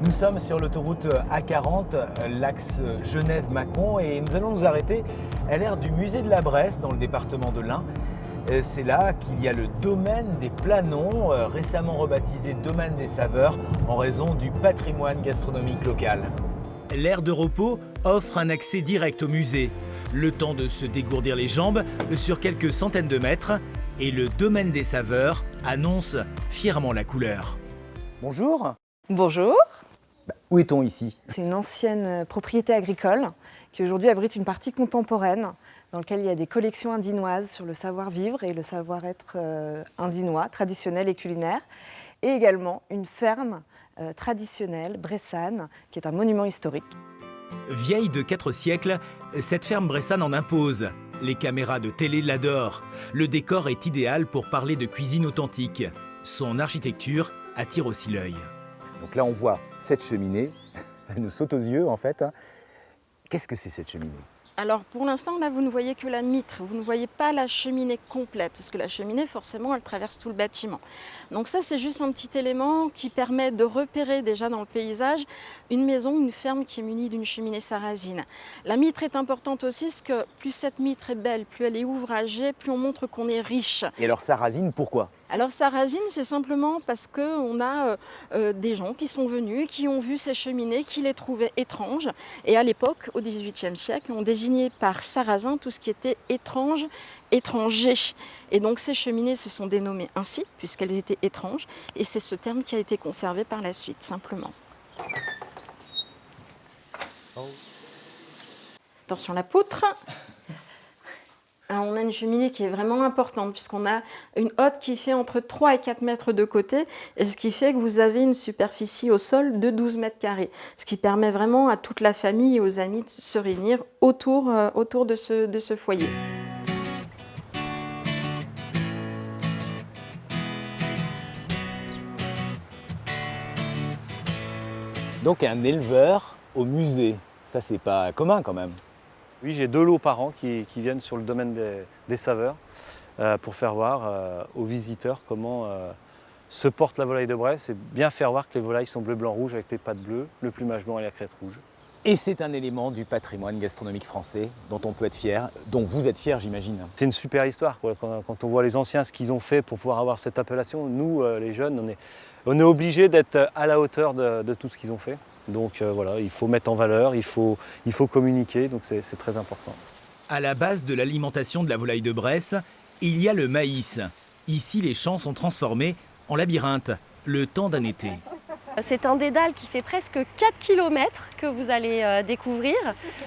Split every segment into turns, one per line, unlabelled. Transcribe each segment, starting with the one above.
Nous sommes sur l'autoroute A40, l'axe Genève-Mâcon, et nous allons nous arrêter à l'aire du musée de la Bresse, dans le département de l'Ain. C'est là qu'il y a le domaine des Planons, récemment rebaptisé domaine des saveurs, en raison du patrimoine gastronomique local. L'aire de repos offre un accès direct au musée. Le temps de se dégourdir les jambes sur quelques centaines de mètres, et le domaine des saveurs annonce fièrement la couleur. Bonjour.
Bonjour.
Où est-on ici?
C'est une ancienne propriété agricole qui aujourd'hui abrite une partie contemporaine dans laquelle il y a des collections indinoises sur le savoir-vivre et le savoir-être indinois, traditionnel et culinaire, et également une ferme traditionnelle bressane qui est un monument historique.
Vieille de 4 siècles, cette ferme bressane en impose. Les caméras de télé l'adorent. Le décor est idéal pour parler de cuisine authentique. Son architecture attire aussi l'œil. Donc là, on voit cette cheminée. Elle nous saute aux yeux, en fait. Qu'est-ce que c'est cette cheminée?
Alors pour l'instant, là, vous ne voyez que la mitre, vous ne voyez pas la cheminée complète, parce que la cheminée, forcément, elle traverse tout le bâtiment. Donc ça, c'est juste un petit élément qui permet de repérer déjà dans le paysage une maison, une ferme qui est munie d'une cheminée sarrasine. La mitre est importante aussi, parce que plus cette mitre est belle, plus elle est ouvragée, plus on montre qu'on est riche.
Et alors sarrasine, pourquoi?
Alors sarrasine, c'est simplement parce qu'on a des gens qui sont venus, qui ont vu ces cheminées, qui les trouvaient étranges. Et à l'époque, au XVIIIe siècle, on désignait par sarrasin tout ce qui était étrange, étranger. Et donc ces cheminées se sont dénommées ainsi, puisqu'elles étaient étranges. Et c'est ce terme qui a été conservé par la suite, simplement. Attention la poutre. On a une cheminée qui est vraiment importante puisqu'on a une hotte qui fait entre 3 et 4 mètres de côté, et ce qui fait que vous avez une superficie au sol de 12 mètres carrés, ce qui permet vraiment à toute la famille et aux amis de se réunir autour de ce foyer.
Donc un éleveur au musée, ça c'est pas commun quand même.
Oui, j'ai 2 lots par an qui viennent sur le domaine des saveurs pour faire voir aux visiteurs comment se porte la volaille de Bresse et bien faire voir que les volailles sont bleu, blanc, rouge avec les pattes bleues, le plumage blanc et la crête rouge.
Et c'est un élément du patrimoine gastronomique français dont on peut être fier, dont vous êtes fier, j'imagine.
C'est une super histoire, quoi. Quand on voit les anciens, ce qu'ils ont fait pour pouvoir avoir cette appellation, nous, les jeunes, on est obligés d'être à la hauteur de tout ce qu'ils ont fait. Donc voilà, il faut mettre en valeur, il faut communiquer, donc c'est très important.
À la base de l'alimentation de la volaille de Bresse, il y a le maïs. Ici, les champs sont transformés en labyrinthe, le temps d'un été.
C'est un dédale qui fait presque 4 km que vous allez découvrir.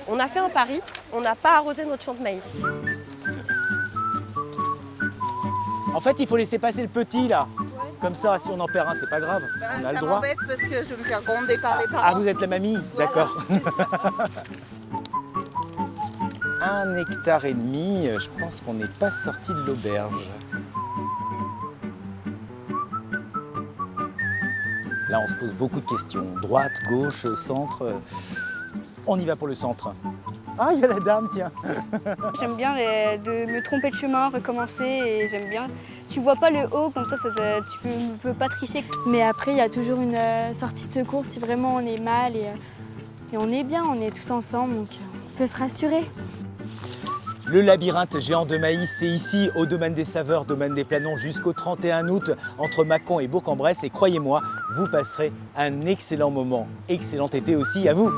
On a fait un pari, on n'a pas arrosé notre champ de maïs.
En fait, il faut laisser passer le petit là. Comme ça, si on en perd un, c'est pas grave. On a le droit.
Ça m'embête parce que je me fais gronder par les parents.
Ah, vous êtes la mamie?
Voilà,
d'accord. 1,5 hectare, je pense qu'on n'est pas sorti de l'auberge. Là, on se pose beaucoup de questions. Droite, gauche, centre. On y va pour le centre. Ah, il y a la dame, tiens.
J'aime bien de me tromper de chemin, recommencer, et j'aime bien. Tu vois pas le haut, comme ça, tu peux pas tricher. Mais après, il y a toujours une sortie de secours si vraiment on est mal, et on est bien, on est tous ensemble, donc on peut se rassurer.
Le labyrinthe géant de maïs, c'est ici, au domaine des saveurs, domaine des Planons, jusqu'au 31 août, entre Mâcon et Bourg-en-Bresse. Et croyez-moi, vous passerez un excellent moment. Excellent été aussi à vous.